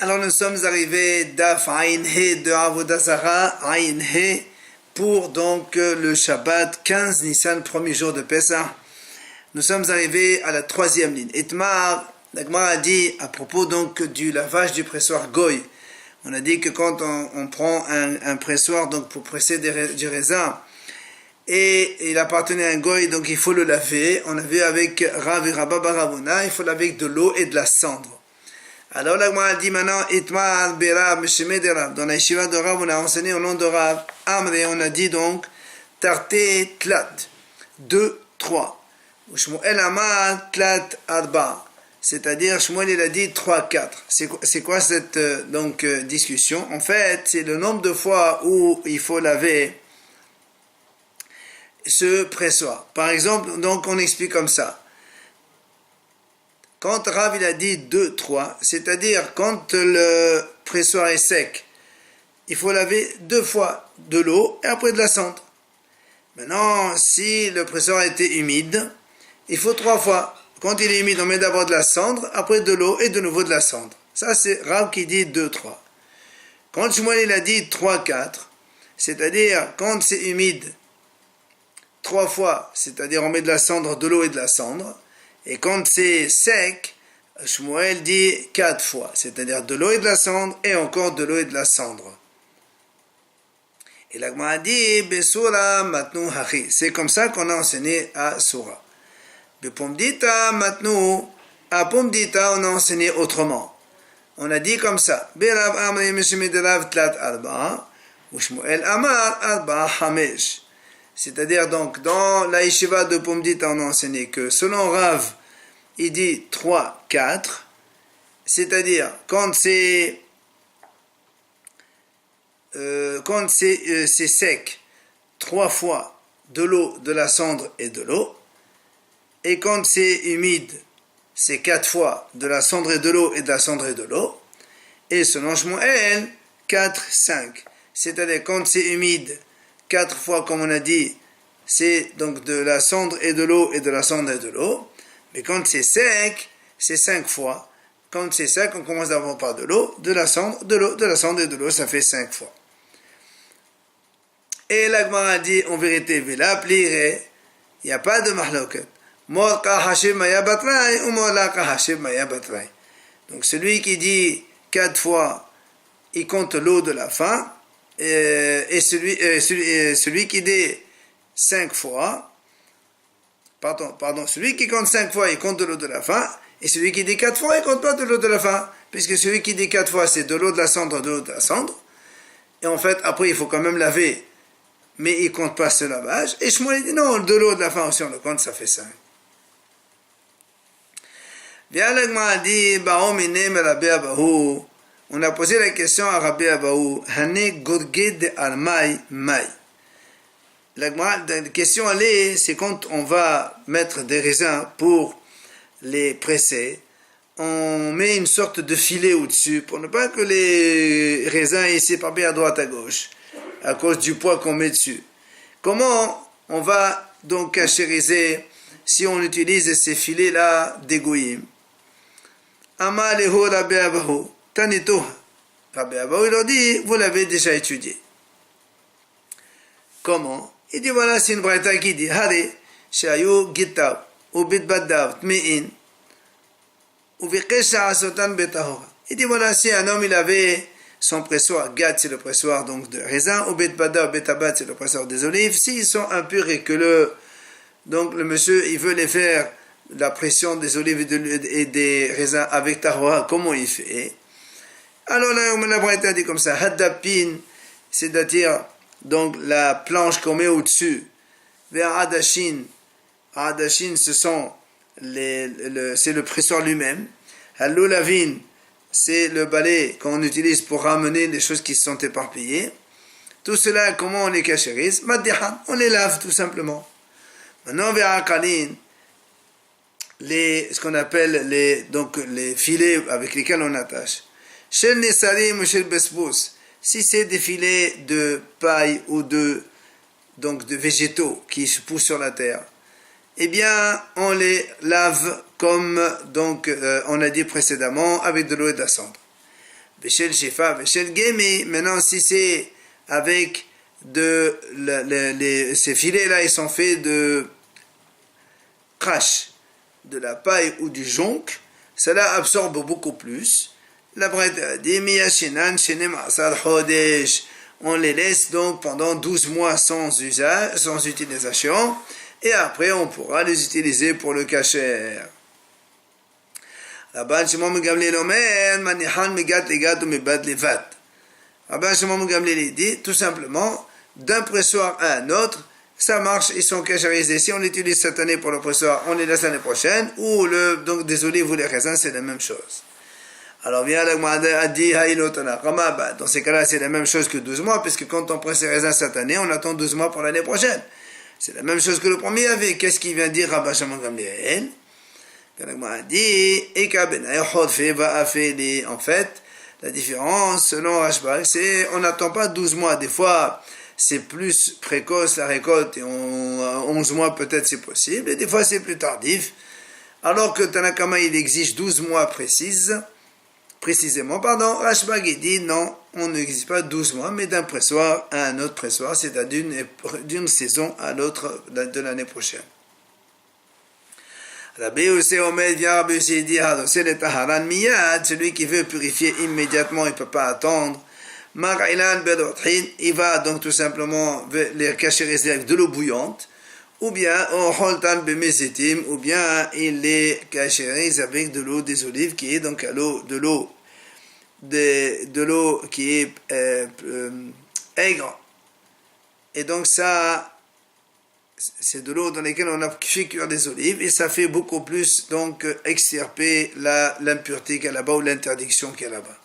Alors nous sommes arrivés d'Af Ayin He de Avodah Zarah Ayin He pour donc le Shabbat 15 Nissan, premier jour de Pessah. Nous sommes arrivés à la troisième ligne. Itmar, la Gemara a dit à propos donc du lavage du pressoir Goy. On a dit que quand on prend un pressoir donc pour presser du raisin et il appartenait à un Goy, donc il faut le laver. On a vu avec Rav et Rabba Baravuna, il faut laver avec de l'eau et de la cendre. Alors la Gemara dit maintenant Itmar Berav Mesheme de Rav. Dans la yeshiva de Rav, on a enseigné au nom de Rav Amre, on a dit donc Tarté Tlat 2, 3. Shmuel Amar Tlat Arba. C'est-à-dire Shmuel il a dit 3, 4. C'est quoi cette discussion? En fait, c'est le nombre de fois où il faut laver ce pressoir. Par exemple, donc on explique comme ça. Quand Rav il a dit 2, 3, c'est-à-dire quand le pressoir est sec, il faut laver 2 fois de l'eau et après de la cendre. Maintenant, si le pressoir était humide, il faut 3 fois. Quand il est humide, on met d'abord de la cendre, après de l'eau et de nouveau de la cendre. Ça, c'est Rav qui dit 2, 3. Quand Shmuel il a dit 3, 4, c'est-à-dire quand c'est humide, 3 fois, c'est-à-dire on met de la cendre, de l'eau et de la cendre. Et quand c'est sec, Shmuel dit 4 fois, c'est-à-dire de l'eau et de la cendre, et encore de l'eau et de la cendre. Et la Gemara dit, Besura matnu hachi. C'est comme ça qu'on a enseigné à Sura. Bepomdita matnu, à Pomdita, on a enseigné autrement. On a dit comme ça, Berav amri meshime de Rav tlat arba, ou Shmuel amar arba hamesh. C'est-à-dire donc, dans la yeshiva de Pomdita, on a enseigné que selon Rav, il dit 3, 4, c'est-à-dire quand c'est sec, 3 fois de l'eau, de la cendre et de l'eau, et quand c'est humide, c'est 4 fois de la cendre et de l'eau et de la cendre et de l'eau, et selon Shmuel, 4, 5, c'est-à-dire quand c'est humide, 4 fois comme on a dit, c'est donc de la cendre et de l'eau et de la cendre et de l'eau. Mais quand c'est sec, c'est 5 fois. Quand c'est sec, on commence d'abord par de l'eau, de la cendre, de l'eau, de la cendre et de l'eau, ça fait 5 fois. Et la Gemara dit, en vérité, Vela plire, il n'y a pas de mahloket. Mor ka hashib maya batrai ou mor la ka hashib maya batrai. Donc celui qui dit 4 fois, il compte l'eau de la fin, et celui qui dit 5 fois, celui qui compte 5 fois, il compte de l'eau de la fin, et celui qui dit 4 fois, il compte pas de l'eau de la fin, puisque celui qui dit 4 fois, c'est de l'eau de la cendre, de l'eau de la cendre, et en fait, après, il faut quand même laver, mais il compte pas ce lavage, et Shmuel dit non, de l'eau de la fin aussi, on le compte, ça fait 5. Bien, le Gemara dit, on a posé la question à Rabbi Abahu, Hane Gorged de Almai Mai. La question c'est quand on va mettre des raisins pour les presser, on met une sorte de filet au-dessus pour ne pas que les raisins aient s'éparpillent à droite à gauche à cause du poids qu'on met dessus. Comment on va donc cachériser si on utilise ces filets-là d'égoïm? Amaleho Rabbi Abahu Tanito. Rabbi Abahu il leur dit, vous l'avez déjà étudié. Comment? Il dit voilà, c'est une braïta qui dit Hare, Shayu Gitav, Ubit Badav, Tmein, Uvikesha Asotan Betahora. Il dit voilà, si un homme il avait son pressoir, Gad c'est le pressoir donc de raisin, Ubit Badav, Betabat c'est le pressoir des olives, s'ils sont impurs et que le monsieur il veut les faire la pression des olives et des raisins avec tahora, comment il fait? Alors la braïta dit comme ça, Haddapin, c'est-à-dire donc la planche qu'on met au-dessus, vers Adashin, ce sont c'est le pressoir lui-même. Halloulavin, c'est le balai qu'on utilise pour ramener les choses qui se sont éparpillées. Tout cela, comment on les cachérise? Maddihan, on les lave tout simplement. Maintenant, vers Akalin, ce qu'on appelle les filets avec lesquels on attache. Shel Nesarim ou Shel Besbous. Si c'est des filets de paille ou de végétaux qui se poussent sur la terre, eh bien, on les lave comme on a dit précédemment avec de l'eau et de la cendre. Veshel Shefa, Veshel Gemi. Maintenant, si c'est avec ces filets-là, ils sont faits de crash, de la paille ou du jonc, cela absorbe beaucoup plus. La Braïta a dit, on les laisse donc pendant 12 mois sans usage, sans utilisation, et après on pourra les utiliser pour le kasher. Rabban Shimon Gamliel omer, manihan megat legat ou mebad levat. Rabban Shimon Gamliel dit tout simplement, d'un pressoir à un autre, ça marche, ils sont kasherisés. Si on l'utilise cette année pour le pressoir, on les laisse l'année prochaine, ou donc des olives ou les raisins, c'est la même chose. Alors bien la Gemara a dit dans ces cas-là c'est la même chose que 12 mois, puisque quand on presse les raisins cette année, on attend 12 mois pour l'année prochaine. C'est la même chose que le premier avait. Qu'est-ce qu'il vient dire Rabban Shimon Gamliel? La Gemara a dit en fait, la différence selon Rashba, c'est on n'attend pas 12 mois. Des fois c'est plus précoce la récolte et 11 mois peut-être c'est possible, et des fois c'est plus tardif. Alors que Tanakama il exige 12 mois précisément, Rashba dit non, on n'exige pas 12 mois, mais d'un pressoir à un autre pressoir, c'est-à-dire d'une saison à l'autre de l'année prochaine. Rabbi Yossi Omer vient Rabbi Yossi dit, c'est le taharan miyad, celui qui veut purifier immédiatement, il ne peut pas attendre. Mar'ilan bedothin, il va donc tout simplement les cachériser avec de l'eau bouillante, ou bien holtan bemesetim, ou bien il les cachérise avec de l'eau des olives qui est donc de l'eau qui est aigre. Et donc ça, c'est de l'eau dans laquelle on a fait cuire des olives, et ça fait beaucoup plus donc extirper l'impureté qu'il y a là-bas ou l'interdiction qu'il y a là-bas.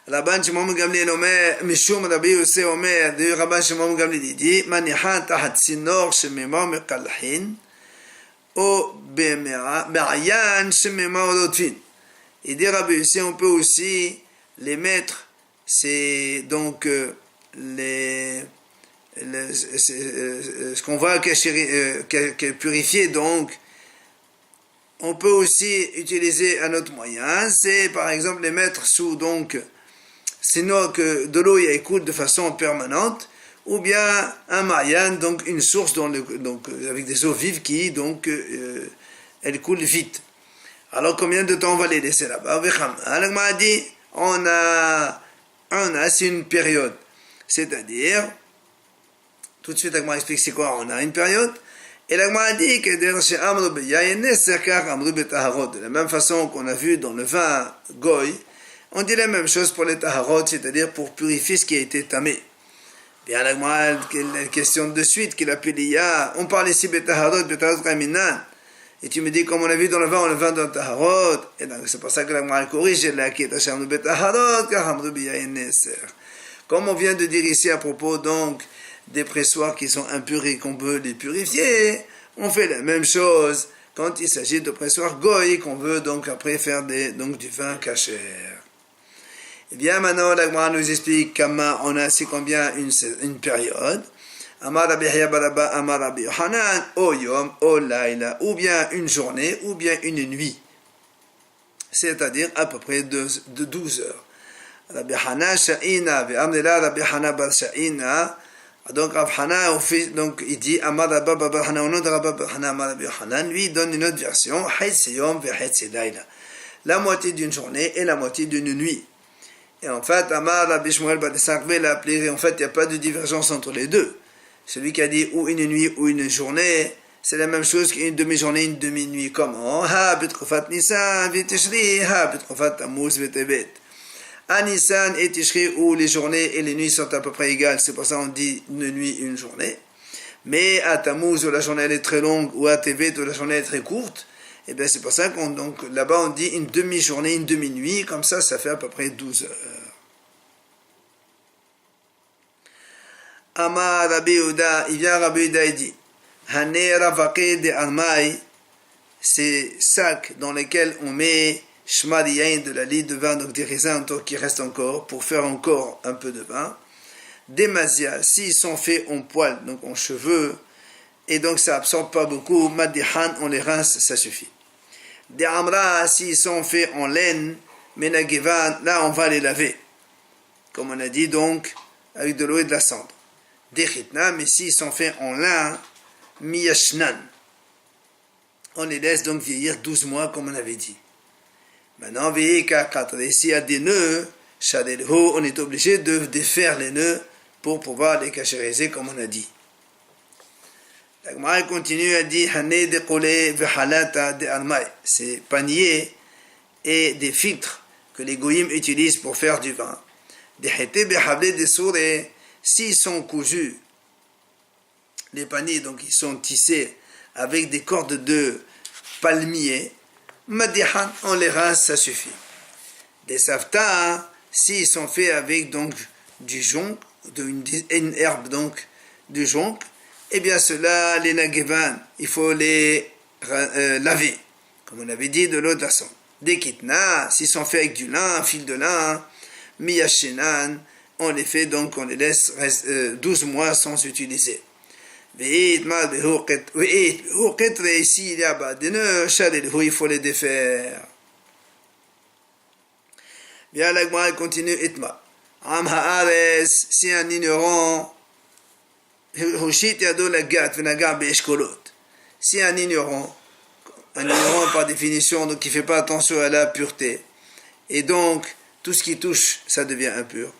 Rabban Shimon Gamliel omer, Mishum Rabbi Yossi omer, de Rabban Shimon Gamliel dit, Manihan tahat sinor shemema mekalhin, ou be'ayan shemema odotfin. Il dit Rabbi Yossi, on peut aussi les mettre, c'est donc ce qu'on va purifier, donc on peut aussi utiliser un autre moyen, c'est par exemple les mettre sous donc sinon que de l'eau écoule de façon permanente, ou bien un mayan, donc une source donc avec des eaux vives qui donc elles coulent vite. Alors combien de temps on va les laisser là-bas? Alors m'a dit on a c'est une période, c'est-à-dire tout de suite Agma explique c'est quoi on a une période, et l'Agma a dit que de la même façon qu'on a vu dans le vin goy, on dit la même chose pour les taharot, c'est-à-dire pour purifier ce qui a été tamé. Bien l'Agma, la question de suite qu'il appelle Iya, on parle ici betaharot kaminan, et tu me dis comme on a vu dans le vin dans le taharot, et donc c'est pour ça que l'Agma corrige la qui est acharnu betaharot car hamru biyayin neser. Comme on vient de dire ici à propos donc des pressoirs qui sont impurs et qu'on veut les purifier, on fait la même chose quand il s'agit de pressoirs goy qu'on veut donc après faire donc du vin kasher. Et bien maintenant la Gemara nous explique comment on a c'est combien une période. Amar Rabbi Yahya Baraba Amar Rabbi Yohanan o yom o laila, ou bien une journée ou bien une nuit, c'est-à-dire à peu près de 12 heures. Rabbi Hana Sha'ina ve'amnela Rabbi Hana bar Sha'ina. Donc Rav Hana, donc il dit Amar Rabba Bar Hana, au nom de Rabba Bar Hana Amar Rabbi Hanan, lui donne une autre version, Haitse Yom ve'Haitse Laila, la moitié d'une journée et la moitié d'une nuit. Et en fait, Amar Rabbi Shmuel Bar Sakve l'a appelé, en fait, il n'y a pas de divergence entre les deux. Celui qui a dit ou une nuit ou une journée, c'est la même chose qu'une demi-journée, une demi-nuit. Comment? Ha bitrofat Nisan v'Tishri, ha bitrofat Tammuz v'Tevet. À Nissan et Tishri, où les journées et les nuits sont à peu près égales, c'est pour ça qu'on dit une nuit, une journée. Mais à Tammuz, où la journée elle est très longue, ou à Tevet, où la journée est très courte, et bien c'est pour ça qu'on donc là-bas on dit une demi-journée, une demi-nuit, comme ça fait à peu près 12 heures. Amar Rabbi Yehuda, il vient Rabbi Yehuda et dit Hanera vaqe de armaï, ces sacs dans lesquels on met shmariyain, de la lie de vin, donc des raisins qui restent encore, pour faire encore un peu de vin. Des mazia, s'ils sont faits en poil, donc en cheveux, et donc ça absorbe pas beaucoup, madihan, on les rince, ça suffit. Des amra, s'ils sont faits en laine, Menagevan, là on va les laver. Comme on a dit donc, avec de l'eau et de la cendre. Dechitna, mais s'ils sont faits en lin, miyashnan. On les laisse donc vieillir 12 mois comme on avait dit. Maintenant, s'il y a des nœuds, on est obligé de défaire les nœuds pour pouvoir les cachériser comme on a dit. La Gemara continue à dire ces paniers et des filtres que les goyim utilisent pour faire du vin. S'ils sont cousus, les paniers donc ils sont tissés avec des cordes de palmier, madihan, on les rince, ça suffit. Des safta, s'ils sont faits avec donc du jonc, une herbe donc du jonc, eh bien cela, les nagevan, il faut les laver, comme on avait dit, de l'eau de la cendre. Des kitna, s'ils sont faits avec du lin, un fil de lin, miyashenan, on les fait donc, on les laisse 12 mois sans utiliser. Ici, il y a des nœuds, il faut les défaire. Bien, la Gemara continue, Itma. Am haares, si un ignorant, si un ignorant par définition, donc qui ne fait pas attention à la pureté, et donc tout ce qui touche, ça devient impur.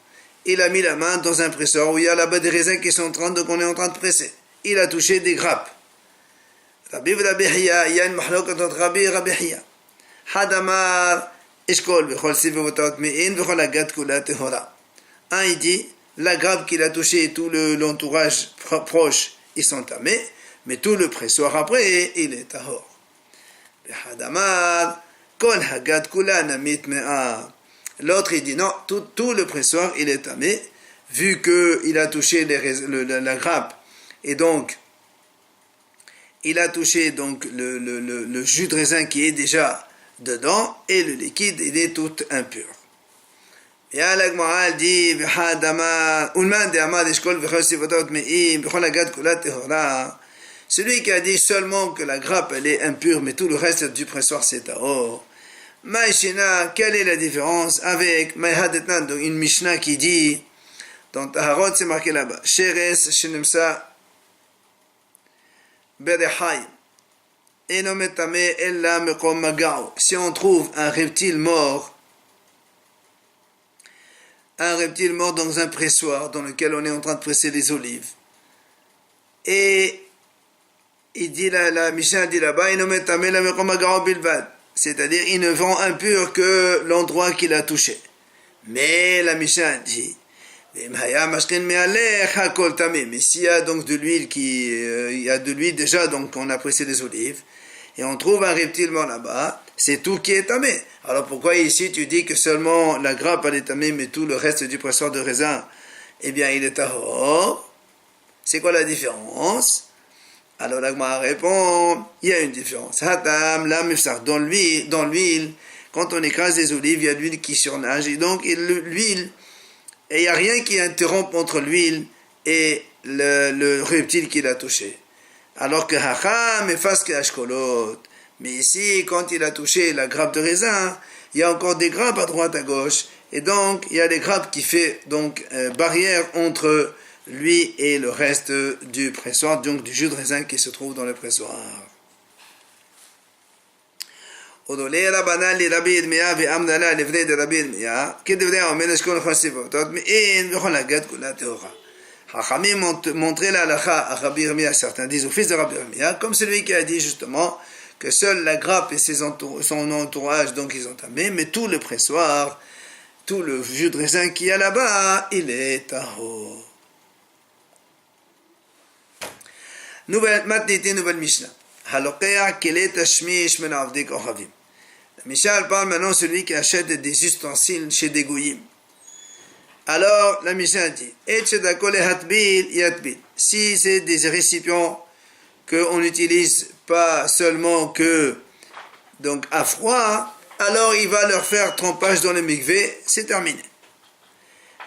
Il a mis la main dans un presseur où il y a là-bas des raisins qui sont en train de presser. Il a touché des grappes. Rabbi Rabbi Hiya, il y a une mahlokat entre Rabbi et Rabbi Hiya. Hadamar, Eshkol, Bechol Sivotot Mein, Bechol Agat Kula Tehora. Un, il dit, la grappe qu'il a touchée et tout l'entourage proche, ils sont tamés, mais tout le pressoir après, il est tahor. Hadamar, Kol Hagat Kula Namit Mea. L'autre, il dit, non, tout le pressoir, il est tamé, vu qu'il a touché la grappe. Et donc, il a touché donc le jus de raisin qui est déjà dedans, et le liquide, il est tout impur. Et à la Gemara, elle dit, celui qui a dit seulement que la grappe, elle est impure, mais tout le reste du pressoir, c'est tahor. Maïshina, quelle est la différence avec Maïhadetnan, donc une Mishnah qui dit, dans Taharot, c'est marqué là-bas, Sheres, Shenemsa, si on trouve un reptile mort dans un pressoir dans lequel on est en train de presser les olives, et il dit la Mishnah dit là-bas, c'est-à-dire il ne rend impur que l'endroit qu'il a touché. Mais la Mishnah dit, mais s'il y a donc de l'huile il y a de l'huile déjà, donc on a pressé les olives, et on trouve un reptile mort là-bas, c'est tout qui est tamé. Alors pourquoi ici tu dis que seulement la grappe elle est tamée, mais tout le reste du pressoir de raisin, eh bien il est tahor? C'est quoi la différence? Alors la Gemara répond, il y a une différence. Hatam, la mifsar, dans l'huile, quand on écrase les olives, il y a de l'huile qui surnage, et donc l'huile, et il n'y a rien qui interrompt entre l'huile et le reptile qu'il a touché. Alors que Hacham efface que Ashkolot. Mais ici, quand il a touché la grappe de raisin, il y a encore des grappes à droite, à gauche. Et donc, il y a des grappes qui fait donc barrière entre lui et le reste du pressoir, donc du jus de raisin qui se trouve dans le pressoir. Odolé Rabbanan li Rabbi Yirmiyah ve'amnala levnei de Rabbi Yirmiyah kedevnei omen eshkol chasivotot me'in v'chol hagat kula teora. Hachamim montré la halakha à Rabbi Yirmiyah, certains disent au fils de Rabbi Yirmiyah, comme celui qui a dit justement que seule la grappe et son entourage, donc ils ont tamé, mais tout le pressoir, tout le jus de raisin qu'il y a là-bas, il est tahor. Nouvelle Mishnah. La Mishnah parle maintenant de celui qui achète des ustensiles chez des goyim. Alors la Mishnah dit, si c'est des récipients qu'on n'utilise pas seulement que donc à froid, alors il va leur faire trempage dans le mikvé, c'est terminé.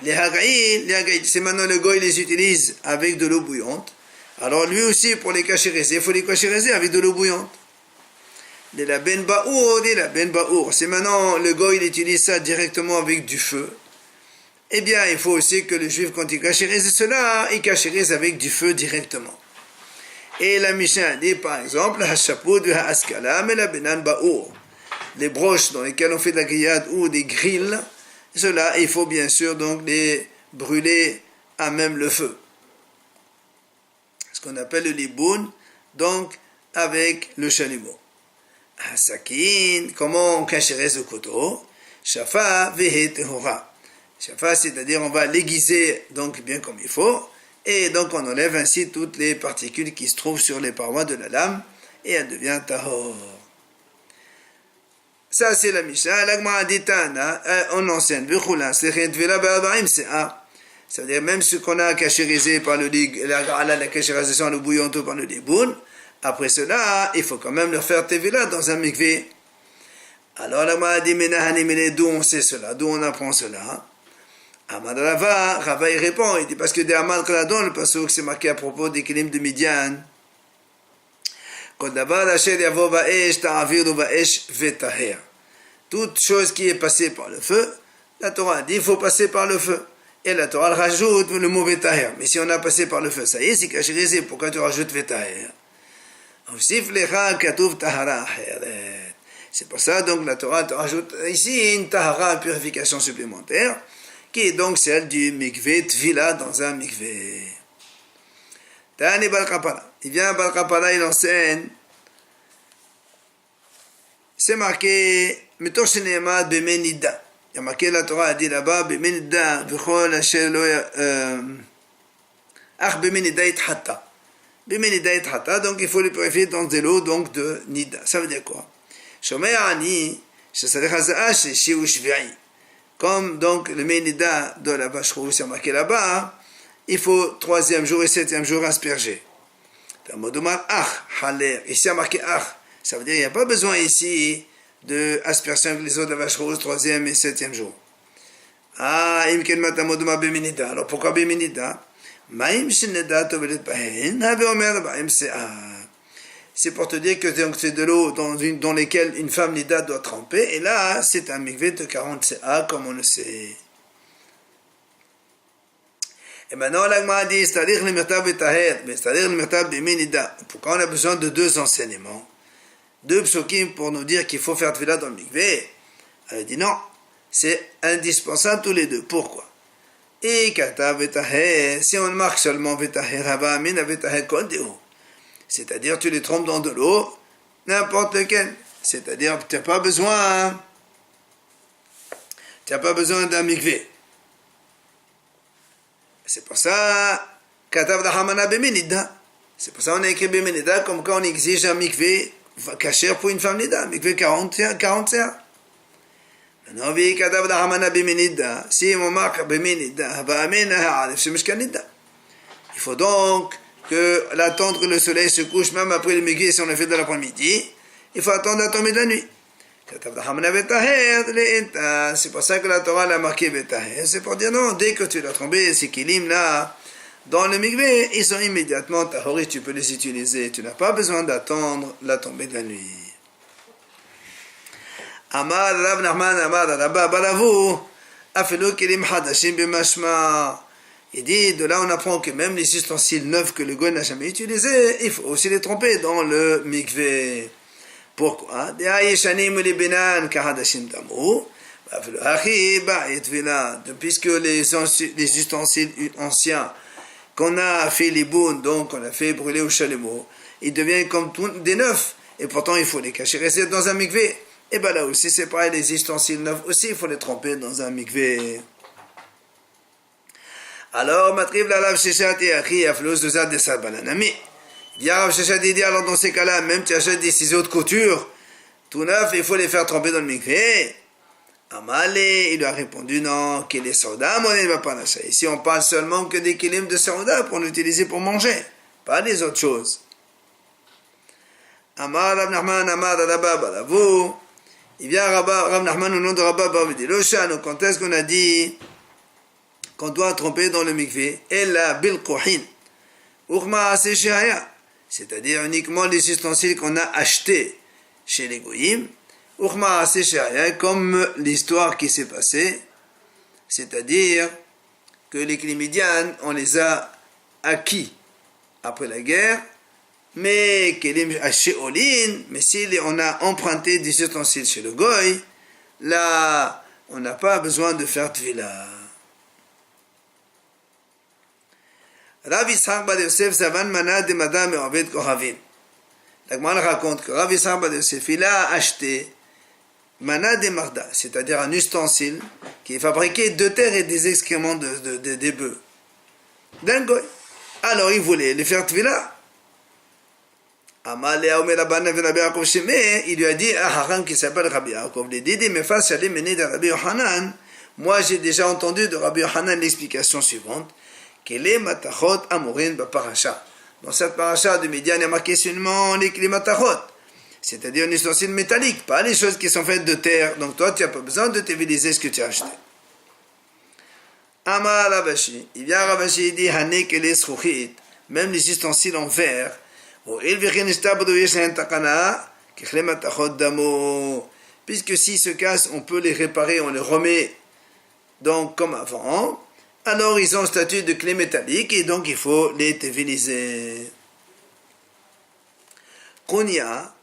Les hagaïl, c'est maintenant le goy les utilise avec de l'eau bouillante. Alors lui aussi, pour les cachériser, il faut les cachériser avec de l'eau bouillante. de la ben baour, de la ben baour. C'est maintenant, le goy, il utilise ça directement avec du feu. Eh bien, il faut aussi que le juif, quand il cacherise cela, il cacherise avec du feu directement. Et la Mishnah dit, par exemple, hashapud ve haaskala me la benan baour. Les broches dans lesquelles on fait de la grillade ou des grilles, cela, il faut bien sûr donc les brûler à même le feu. Ce qu'on appelle le liboun, donc avec le chalumeau. Sakin, comment on cacherait ce couteau? Shafa vehe tehora. Shafa, c'est-à-dire on va l'aiguiser donc bien comme il faut, et donc on enlève ainsi toutes les particules qui se trouvent sur les parois de la lame, et elle devient tahor. Ça c'est la Mishnah. L'Agmara dit Tana, on enseigne, v'chula, sechet v'la ba'abarim se'a. C'est-à-dire même ce qu'on a cacherisé par le la cacherisation, le bouillon tout par le liboun, après cela, il faut quand même leur faire tevila dans un mikvé. Alors l'Agmara dit Menahanimene, d'où on sait cela, d'où on apprend cela. Amad Rava, Rava il répond, il dit parce que des Amad Kaladon, le pasuk c'est marqué à propos des kilim de Midian. Toute chose qui est passée par le feu, la Torah dit il faut passer par le feu. Et la Torah rajoute le mot vetaher. Mais si on a passé par le feu, ça y est, c'est cacherisé. Pourquoi tu rajoutes vetaher? C'est pour ça donc la Torah te rajoute ici une tahara, une purification supplémentaire, qui est donc celle du mikvé tvila dans un mikvé. Tani Balkapala. Il vient à Balkapala, il enseigne. C'est marqué Mitoshinema Bemenida. Il y a marqué la Torah a dit là-bas Bemenida V'chol Asher Lo Ach Bemenida Itchata. Bemenida Itchata, donc il faut le purifier dans de l'eau donc de Nida. Ça veut dire quoi? Shomei Ani Shesarech Hazaa Sheshiu Shvi'i. Comme donc le Menida de la vache rouge, c'est marqué là-bas, il faut 3e jour et 7e jour asperger. Ici, il a marqué Ach. Ça veut dire qu'il n'y a pas besoin ici de asperger avec les eaux de la vache rouge 3e et 7e jour. Alors pourquoi Beminida? C'est pour te dire que c'est de l'eau dans laquelle une femme nida doit tremper, et là, c'est un mikvé de 40 CA, comme on le sait. Et maintenant, l'Agma dit, c'est-à-dire le mirtab betaher, mais c'est-à-dire le mirtab beminida. Pourquoi on a besoin de 2 enseignements? 2 psukim pour nous dire qu'il faut faire tefila dans le mikvé. Elle dit non, c'est indispensable tous les 2. Pourquoi? Et kata betaher, si on marque seulement betaher, hava amina betaher kodeu. C'est-à-dire tu les trempes dans de l'eau, n'importe lequel. C'est-à-dire tu n'as pas besoin d'un mikvé. C'est pour ça, Katav Dahamana Bemenida. C'est pour ça qu'on a écrit Bemenida comme quand on exige un mikvé caché pour une femme nida, mikvé 40 serres. Maintenant, Katav Dahamana Bemenida, si on marque Bemenida, il faut donc que l'attendre que le soleil se couche, même après le mikvé, si on l'a fait de l'après-midi, il faut attendre la tombée de la nuit. C'est pour ça que la Torah l'a marqué betaher. C'est pour dire non, dès que tu l'as tombé, ces kilim là, dans le mikvé, ils sont immédiatement tahori, tu peux les utiliser. Tu n'as pas besoin d'attendre la tombée de la nuit. Amar Rav Nachman Amar Rabba Balavu Afelo kilim hadashim b'mashma. Il dit, de là on apprend que même les ustensiles neufs que le goy n'a jamais utilisés, il faut aussi les tremper dans le mikvé. Pourquoi? Puisque les ustensiles anciens qu'on a fait les bounes, donc on a fait brûler au chalumeau, ils deviennent comme des neufs, et pourtant il faut les cacher, rester dans un mikvé. Et bien là aussi c'est pareil, les ustensiles neufs aussi il faut les tremper dans un mikvé. Alors, matriv la lave sheshat et achi aflos de zad de sabananami. Rav Sheshat dit, alors dans ces cas-là, même tu achètes des ciseaux de couture, tout neuf, il faut les faire tremper dans le mikvé. Amalé, il lui a répondu, non, qu'il est soda, mon va pas lâcher. Ici, on parle seulement que des kilim de soda pour l'utiliser pour manger, pas des autres choses. Amar Rav Nachman, Amar Rabba Balavu. Il vient Rav Nachman au nom de Rabba Balavu. Il dit, Loshano, quand est-ce qu'on a dit qu'on doit tremper dans le mikvé? Ella bil kohin. Urma aseshaya. C'est-à-dire uniquement les ustensiles qu'on a achetés chez les Goïm, comme l'histoire qui s'est passée, c'est-à-dire que les Kélimédianes, on les a acquis après la guerre, mais chez Olin, mais si on a emprunté des ustensiles chez le Goï, là, on n'a pas besoin de faire Tvila. Rav Yitzhak bar Yosef Zavan mana de Madame Me'oved Kohavim. La Gemara raconte que Rav Yitzhak bar Yosef, il a acheté Mana de Marda, c'est-à-dire un ustensile qui est fabriqué de terre et des excréments des bœufs. D'un goy. Alors il voulait les faire Tvila. Il lui a dit à Haran qui s'appelle Rabbi Yaakov, il dit, mais face à les mener de Rabbi Yohanan, moi j'ai déjà entendu de Rabbi Yohanan l'explication suivante, qu'elle est matachot amorin b'parasha. Dans cette paracha de Midian, il y a marqué seulement les matachot, c'est-à-dire un ustensile métallique, pas les choses qui sont faites de terre. Donc toi, tu n'as pas besoin de t'éviliser ce que tu as acheté. Amar Ravashi, il vient Ravashi, il dit, hanek et les srouchit, même les ustensiles en verre, puisque s'ils se cassent, on peut les réparer, on les remet donc comme avant, alors ils ont le statut de clé métallique et donc il faut les téviliser. Konya,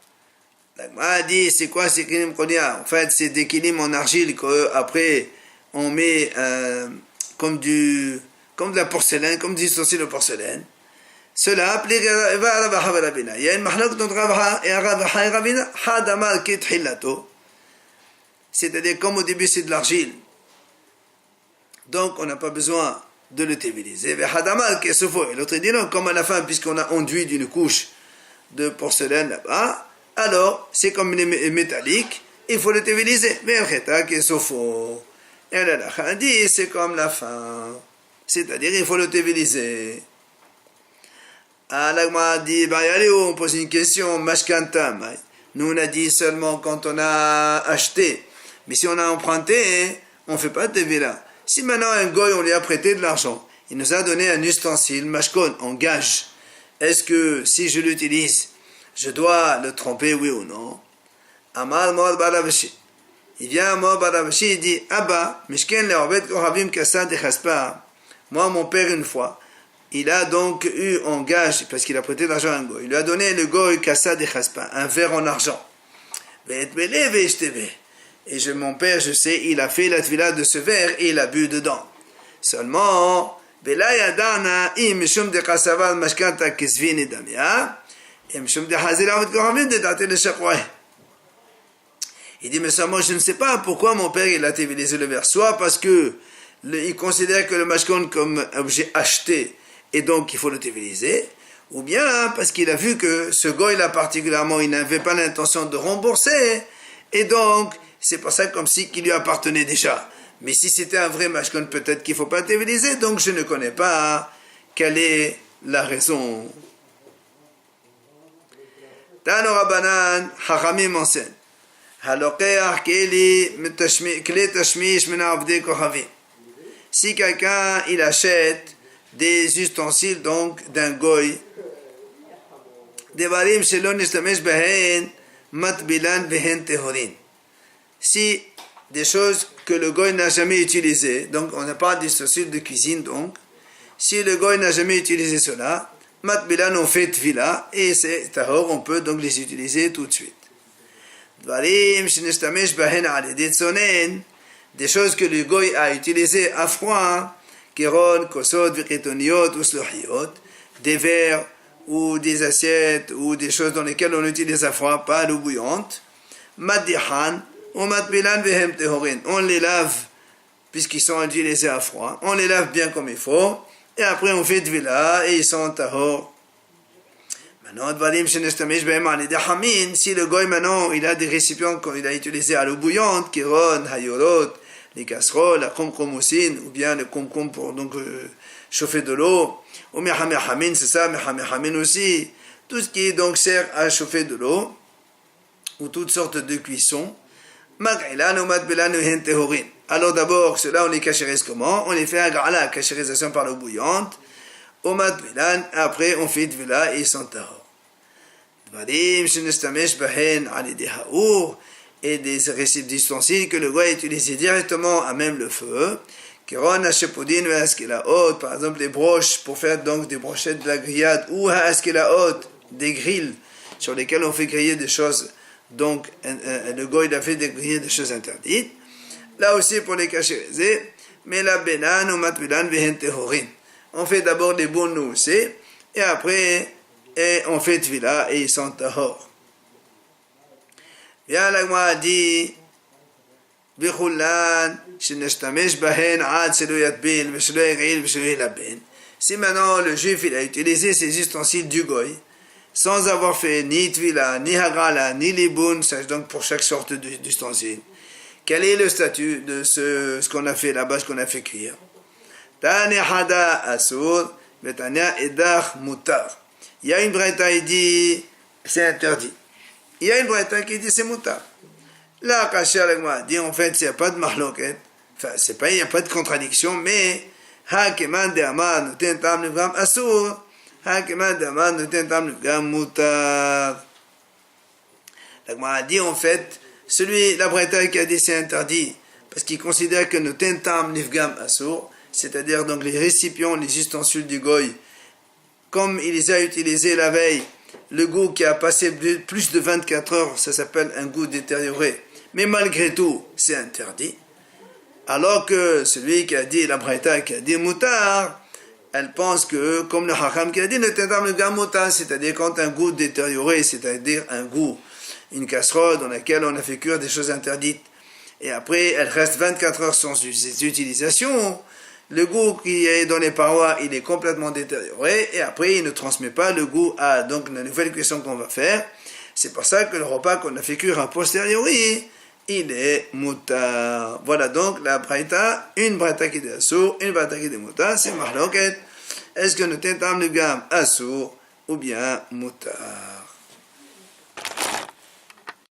la dit c'est quoi ces kilim konya? En fait, c'est des kilim en argile qu'après on met comme de la porcelaine, comme des ustensiles de porcelaine. Cela applique à Ravaha et Ravina. Il y a une mahlok entre Ravaha et Ravina. Hadamar kithilato. C'est-à-dire, comme au début c'est de l'argile, donc on n'a pas besoin de le téviliser. Hadamar kesofo. Et l'autre dit non, comme à la fin, puisqu'on a enduit d'une couche de porcelaine là-bas, alors c'est comme métallique, il faut le téviliser. Vercheta kesofo. Et la dit c'est comme la fin. C'est-à-dire, il faut le téviliser. L'agma dit, on pose une question, mashkantam. Nous on a dit seulement quand on a acheté, mais si on a emprunté, on ne fait pas de tevila. Si maintenant un goy on lui a prêté de l'argent, il nous a donné un ustensile, mashkon, en gage, est-ce que si je l'utilise, je dois le tromper, oui ou non? Amal Mor Baravashi. Il vient à Mor Baravashi, il dit, Abba, mishken le'ovet kohavim kasa de chaspa. Moi mon père une fois, il a donc eu en gage, parce qu'il a prêté de l'argent à un goy, il lui a donné le goy kassa de chaspa, un verre en argent. Et mon père, je sais, il a fait la tvila de ce verre et il a bu dedans. Seulement, il dit, mais seulement je ne sais pas pourquoi mon père il a tévilisé le verre, soit parce que il considère que le mashkon comme objet acheté, et donc il faut le téviliser, ou bien parce qu'il a vu que ce goy-là particulièrement, il n'avait pas l'intention de rembourser, et donc c'est pour ça comme si qu'il lui appartenait déjà. Mais si c'était un vrai mashkon, peut-être qu'il ne faut pas téviliser, donc je ne connais pas quelle est la raison. Tano Rabbanan, Hachamim enseigne, Halokeach keli kli tashmish min avdei kohavim. Si quelqu'un il achète des ustensiles donc d'un goy, devarim shelo nishtamesh behen matbilan vehen tehorin. Si des choses que le goy n'a jamais utilisées, donc on n'a pas d'ustensiles de cuisine, donc si le goy n'a jamais utilisé cela, matbilan on fait tvila et c'est tahor, on peut donc les utiliser tout de suite. Devarim shenishtamesh behen alidei tzonen, des choses que le goy a utilisées à froid, kiron, kosot, viketoniot ou slohiot, des verres ou des assiettes ou des choses dans lesquelles on utilise à froid, pas à l'eau bouillante, madihan ou matbilan vehem tehorin. On les lave puisqu'ils sont utilisés à froid, on les lave bien comme il faut, et après on fait tvila et ils sont tahor. Maintenant, si le goy maintenant il a des récipients qu'il a utilisés à l'eau bouillante, kiron, hayorot, les casseroles, la concomoussine, ou bien le concombre pour donc chauffer de l'eau, ou mehamehamin, c'est ça, mehamehamin aussi, tout ce qui donc sert à chauffer de l'eau, ou toutes sortes de cuissons. Alors d'abord, cela on les cacherise comment? On les fait à la cachérisation par l'eau bouillante, après on fait tvila et ils sont tahor. Dvarim shenestamesh bahen alideh haour, et des récipes d'ustensiles que le goy utilise directement à même le feu. Kiron hashepudin ve'askelaot, par exemple les broches pour faire donc des brochettes de la grillade, ou ha'askelaot, des grilles sur lesquelles on fait griller des choses. Donc le goy a fait griller des choses interdites. Là aussi pour les cachériser, mais la benan ou matvilan vehen tehorin. On fait d'abord des bons nous aussi, et après on fait tvila et ils sont tahor. Bien la Gemara dit Bichulan sheneshtamesh bahen ad shelo yatbil veshelo yagil veshelo yelaben. Si maintenant le juif il a utilisé ces ustensiles du goy sans avoir fait ni tvila, ni hagala, ni libun, c'est donc pour chaque sorte d'ustensile. Quel est le statut de ce qu'on a fait là-bas, ce qu'on a fait cuire? Tanya hada asur, betania edach mutar. Il y a une braïta qui dit c'est interdit. Il y a une braïta qui dit c'est mutar. Là, Kasher Lagma dit en fait, il n'y a pas de mahloket, enfin, il n'y a pas de contradiction, mais hakeman de amar noten tam nivgam asur, hakeman de amar noten tam nivgam mutar. Lagma dit en fait, la braïta qui a dit c'est interdit, parce qu'il considère que noten tam nivgam asur, c'est-à-dire donc les récipients, les ustensiles du goy, comme il les a utilisés la veille, le goût qui a passé plus de 24 heures, ça s'appelle un goût détérioré. Mais malgré tout, c'est interdit. Alors que celui qui a dit, la braïta qui a dit mutar, elle pense que, comme le hacham qui a dit, le gam mutar, c'est-à-dire quand un goût détérioré, c'est-à-dire un goût, une casserole dans laquelle on a fait cuire des choses interdites, et après elle reste 24 heures sans utilisation, le goût qui est dans les parois, il est complètement détérioré, et après il ne transmet pas le goût à donc la nouvelle cuisson qu'on va faire. C'est pour ça que le repas qu'on a fait cuire a posteriori, il est mutar. Voilà donc la braïta, une braïta qui est assour, une braïta qui est mutar, c'est mahloket. Est-ce que nous tentam le gam assour ou bien mutar?